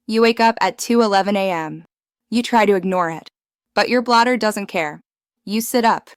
You wake up at 2:11 a.m. You try to ignore it, but your bladder doesn't care. You sit up.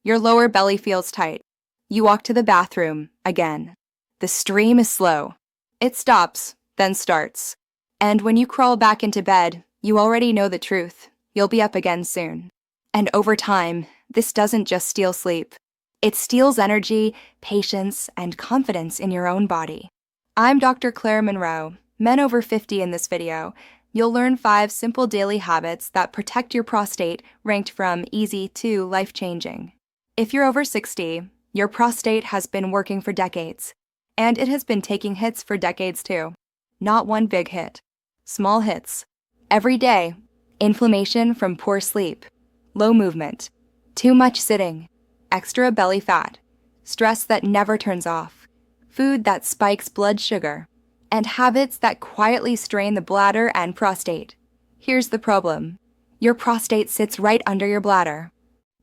Your lower belly feels tight. You walk to the bathroom again. The stream is slow. It stops, then starts. And when you crawl back into bed, you already know the truth. You'll be up again soon. And over time, this doesn't just steal sleep. It steals energy, patience, and confidence in your own body. I'm Dr. Claire Monroe, men over 50 in this video. You'll learn 5 simple daily habits that protect your prostate, ranked from easy to life-changing. If you're over 60, your prostate has been working for decades, and it has been taking hits for decades too. Not one big hit. Small hits. Every day. Inflammation from poor sleep, low movement, too much sitting, extra belly fat, stress that never turns off, food that spikes blood sugar, and habits that quietly strain the bladder and prostate. Here's the problem. Your prostate sits right under your bladder.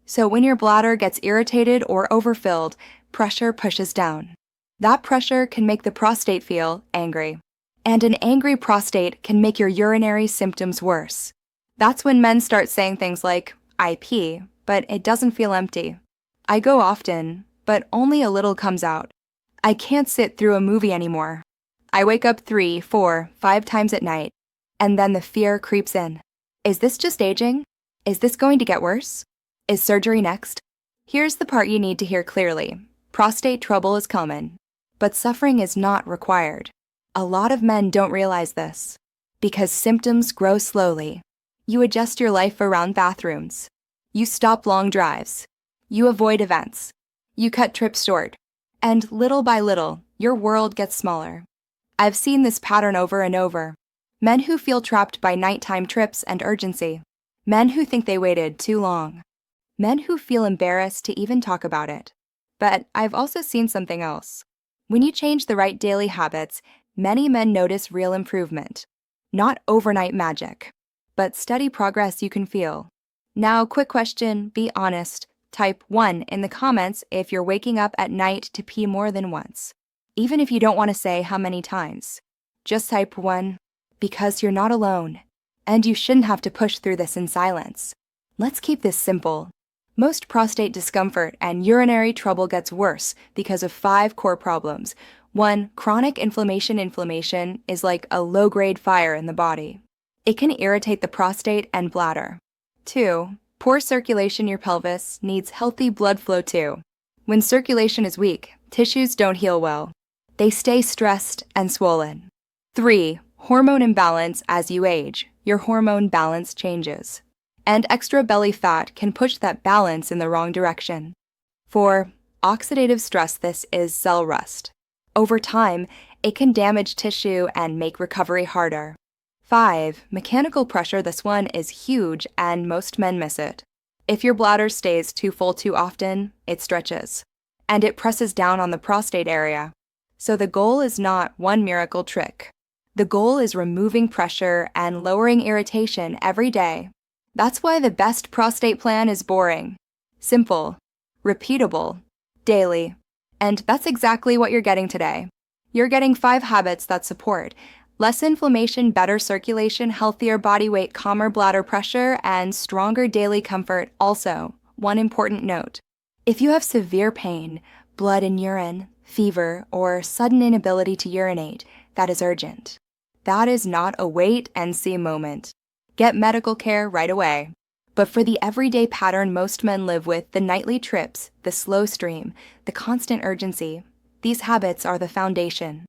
So when your bladder gets irritated or overfilled, pressure pushes down. That pressure can make the prostate feel angry. And an angry prostate can make your urinary symptoms worse. That's when men start saying things like, I pee, but it doesn't feel empty. I go often, but only a little comes out. I can't sit through a movie anymore. I wake up 3, 4, 5 times at night, and then the fear creeps in. Is this just aging? Is this going to get worse? Is surgery next? Here's the part you need to hear clearly. Prostate trouble is common, but suffering is not required. A lot of men don't realize this, because symptoms grow slowly. You adjust your life around bathrooms. You stop long drives. You avoid events. You cut trips short. And little by little, your world gets smaller. I've seen this pattern over and over. Men who feel trapped by nighttime trips and urgency. Men who think they waited too long. Men who feel embarrassed to even talk about it. But I've also seen something else. When you change the right daily habits, many men notice real improvement. Not overnight magic, but steady progress you can feel. Now, quick question, be honest. Type 1 in the comments if you're waking up at night to pee more than once. Even if you don't want to say how many times. Just type 1, because you're not alone. And you shouldn't have to push through this in silence. Let's keep this simple. Most prostate discomfort and urinary trouble gets worse because of 5 core problems. 1. Chronic inflammation. Inflammation is like a low-grade fire in the body. It can irritate the prostate and bladder. 2. Poor circulation. Your pelvis needs healthy blood flow too. When circulation is weak, tissues don't heal well. They stay stressed and swollen. 3. Hormone imbalance. As you age, your hormone balance changes. And extra belly fat can push that balance in the wrong direction. 4. Oxidative stress. This is cell rust. Over time, it can damage tissue and make recovery harder. 5. Mechanical pressure. This one is huge and most men miss it. If your bladder stays too full too often, it stretches. And it presses down on the prostate area. So the goal is not one miracle trick. The goal is removing pressure and lowering irritation every day. That's why the best prostate plan is boring, simple, repeatable, daily. And that's exactly what you're getting today. You're getting 5 habits that support less inflammation, better circulation, healthier body weight, calmer bladder pressure, and stronger daily comfort. Also, one important note. If you have severe pain, blood in urine, fever, or sudden inability to urinate, that is urgent. That is not a wait and see moment. Get medical care right away. But for the everyday pattern most men live with, the nightly trips, the slow stream, the constant urgency, these habits are the foundation.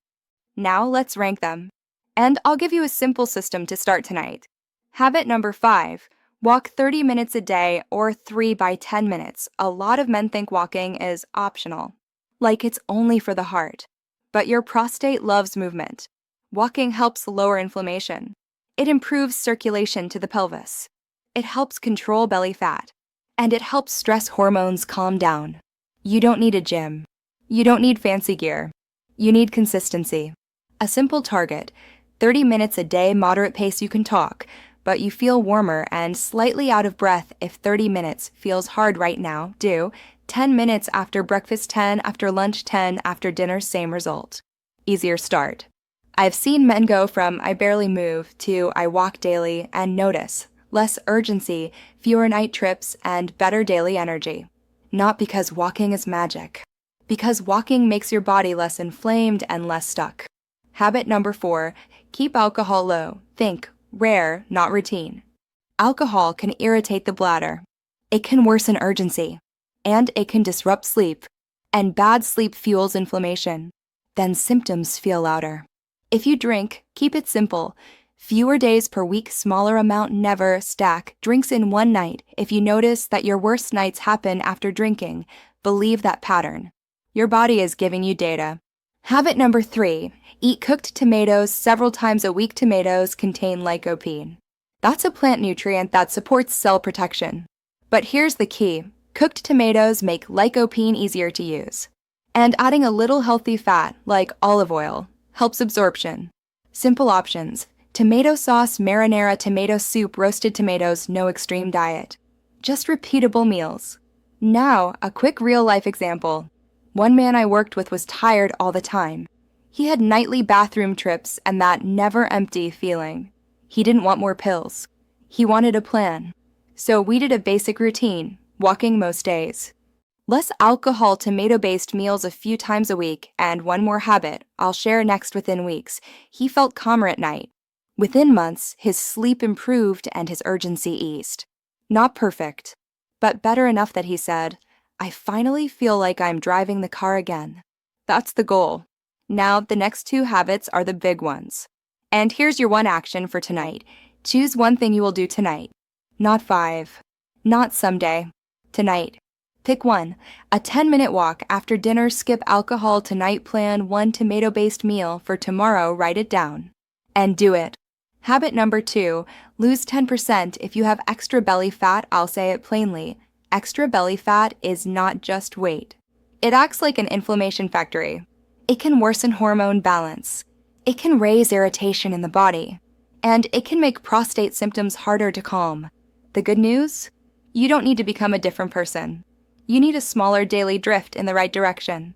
Now let's rank them. And I'll give you a simple system to start tonight. Habit number 5, walk 30 minutes a day or 3 by 10 minutes. A lot of men think walking is optional, like it's only for the heart. But your prostate loves movement. Walking helps lower inflammation. It improves circulation to the pelvis. It helps control belly fat. And it helps stress hormones calm down. You don't need a gym. You don't need fancy gear. You need consistency. A simple target, 30 minutes a day, moderate pace you can talk, but you feel warmer and slightly out of breath if 30 minutes feels hard right now. Do 10 minutes after breakfast, 10 after lunch, 10 after dinner, same result. Easier start. I've seen men go from I barely move to I walk daily and notice, less urgency, fewer night trips, and better daily energy. Not because walking is magic, because walking makes your body less inflamed and less stuck. Habit number 4, keep alcohol low. Think rare, not routine. Alcohol can irritate the bladder. It can worsen urgency, and it can disrupt sleep, and bad sleep fuels inflammation. Then symptoms feel louder. If you drink, keep it simple. Fewer days per week, smaller amount never, stack drinks in one night. If you notice that your worst nights happen after drinking, believe that pattern. Your body is giving you data. Habit number 3, eat cooked tomatoes several times a week. Tomatoes contain lycopene. That's a plant nutrient that supports cell protection. But here's the key. Cooked tomatoes make lycopene easier to use. And adding a little healthy fat, like olive oil, helps absorption. Simple options: tomato sauce, marinara, tomato soup, roasted tomatoes, no extreme diet. Just repeatable meals. Now, a quick real-life example. One man I worked with was tired all the time. He had nightly bathroom trips and that never-empty feeling. He didn't want more pills. He wanted a plan. So we did a basic routine, walking most days. Less alcohol, tomato-based meals a few times a week, and one more habit I'll share next. Within weeks, he felt calmer at night. Within months, his sleep improved and his urgency eased. Not perfect, but better enough that he said, I finally feel like I'm driving the car again. That's the goal. Now, the next 2 habits are the big ones. And here's your one action for tonight. Choose one thing you will do tonight. Not 5. Not someday. Tonight. Pick one. A 10-minute walk after dinner. Skip alcohol tonight. Plan one tomato-based meal. For tomorrow, write it down. And do it. Habit number 2, lose 10% if you have extra belly fat. I'll say it plainly. Extra belly fat is not just weight. It acts like an inflammation factory. It can worsen hormone balance. It can raise irritation in the body. And it can make prostate symptoms harder to calm. The good news? You don't need to become a different person. You need a smaller daily drift in the right direction.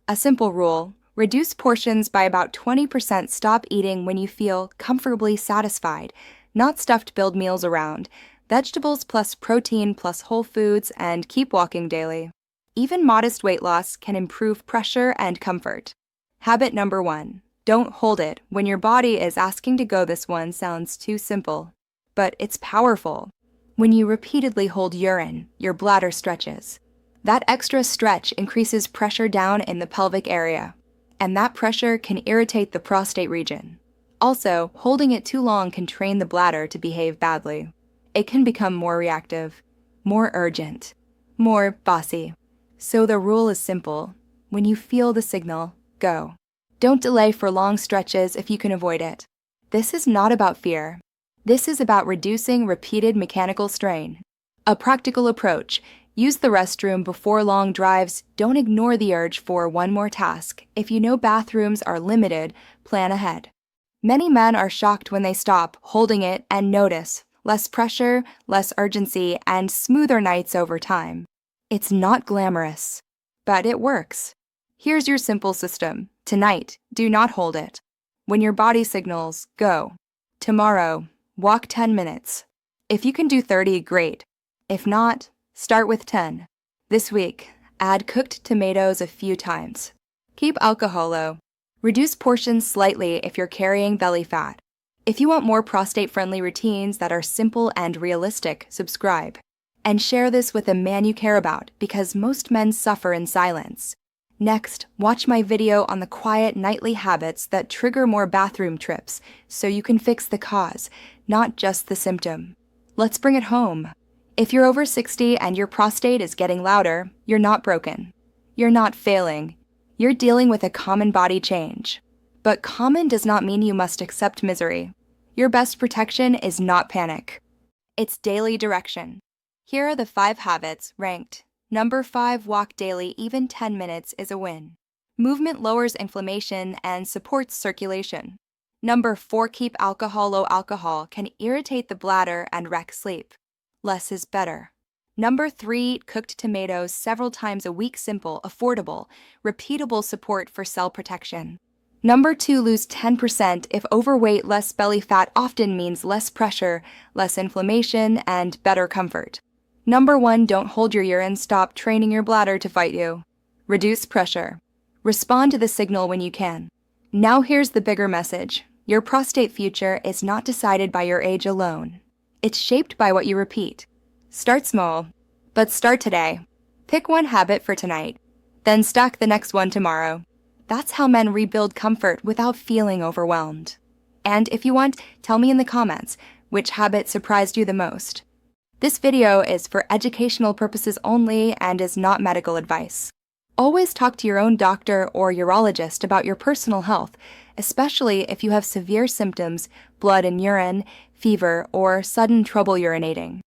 A simple rule: reduce portions by about 20%. Stop eating when you feel comfortably satisfied, not stuffed build meals around. Vegetables plus protein plus whole foods, and keep walking daily. Even modest weight loss can improve pressure and comfort. Habit number 1, don't hold it when your body is asking to go. This one sounds too simple, but it's powerful. When you repeatedly hold urine, your bladder stretches. That extra stretch increases pressure down in the pelvic area, and that pressure can irritate the prostate region. Also, holding it too long can train the bladder to behave badly. It can become more reactive, more urgent, more bossy. So the rule is simple. When you feel the signal, go. Don't delay for long stretches if you can avoid it. This is not about fear. This is about reducing repeated mechanical strain. A practical approach: use the restroom before long drives. Don't ignore the urge for one more task. If you know bathrooms are limited, plan ahead. Many men are shocked when they stop holding it and notice less pressure, less urgency, and smoother nights over time. It's not glamorous, but it works. Here's your simple system. Tonight, do not hold it. When your body signals, go. Tomorrow, walk 10 minutes. If you can do 30, great. If not, start with 10. This week, add cooked tomatoes a few times. Keep alcohol low. Reduce portions slightly if you're carrying belly fat. If you want more prostate-friendly routines that are simple and realistic, subscribe. And share this with a man you care about, because most men suffer in silence. Next, watch my video on the quiet nightly habits that trigger more bathroom trips, so you can fix the cause, not just the symptom. Let's bring it home. If you're over 60 and your prostate is getting louder, you're not broken. You're not failing. You're dealing with a common body change. But common does not mean you must accept misery. Your best protection is not panic. It's daily direction. Here are the 5 habits ranked. Number 5, walk daily. Even 10 minutes is a win. Movement lowers inflammation and supports circulation. Number 4, keep alcohol low. Alcohol can irritate the bladder and wreck sleep. Less is better. Number 3, eat cooked tomatoes several times a week. Simple, affordable, repeatable support for cell protection. Number 2, lose 10%. If overweight, less belly fat often means less pressure, less inflammation, and better comfort. Number 1, don't hold your urine. Stop training your bladder to fight you. Reduce pressure. Respond to the signal when you can. Now here's the bigger message. Your prostate future is not decided by your age alone. It's shaped by what you repeat. Start small, but start today. Pick one habit for tonight, then stack the next one tomorrow. That's how men rebuild comfort without feeling overwhelmed. And if you want, tell me in the comments which habit surprised you the most. This video is for educational purposes only and is not medical advice. Always talk to your own doctor or urologist about your personal health, especially if you have severe symptoms, blood in urine, fever, or sudden trouble urinating.